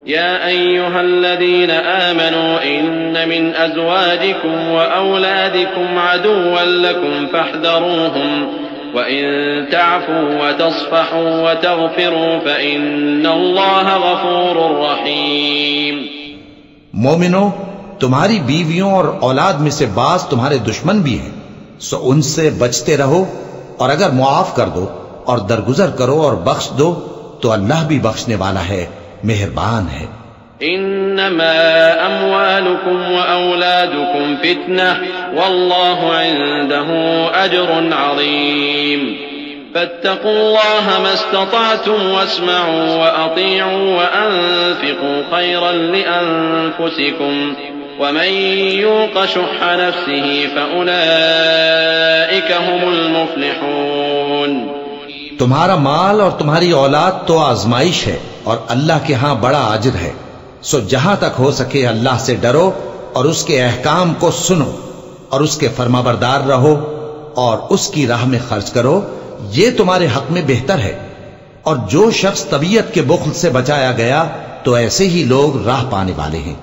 يا أيها الذين آمنوا إن من أزواجكم وأولادكم عدوا لكم فاحذروهم وإن تعفوا وتصفحوا وتغفروا فإن الله غفور رحيم. مومنو، تمہاری بیویوں اور اولاد میں سے بعض تمہارے دشمن بھی ہیں، سو ان سے بچتے رہو، اور اگر معاف کر دو اور درگزر کرو اور بخش دو تو اللہ بھی بخشنے والا ہے، مہربان ہے. انما اموالكم واولادكم فتنة والله عنده اجر عظيم فاتقوا الله ما استطعتم واسمعوا واطيعوا وانفقوا خيرا لانفسكم ومن يوق شح نفسه فاولئك هم المفلحون. تمہارا مال اور تمہاری اولاد تو آزمائش ہے اور اللہ کے ہاں بڑا اجر ہے، سو جہاں تک ہو سکے اللہ سے ڈرو اور اس کے احکام کو سنو اور اس کے فرمانبردار رہو اور اس کی راہ میں خرچ کرو، یہ تمہارے حق میں بہتر ہے. اور جو شخص طبیعت کے بخل سے بچایا گیا تو ایسے ہی لوگ راہ پانے والے ہیں.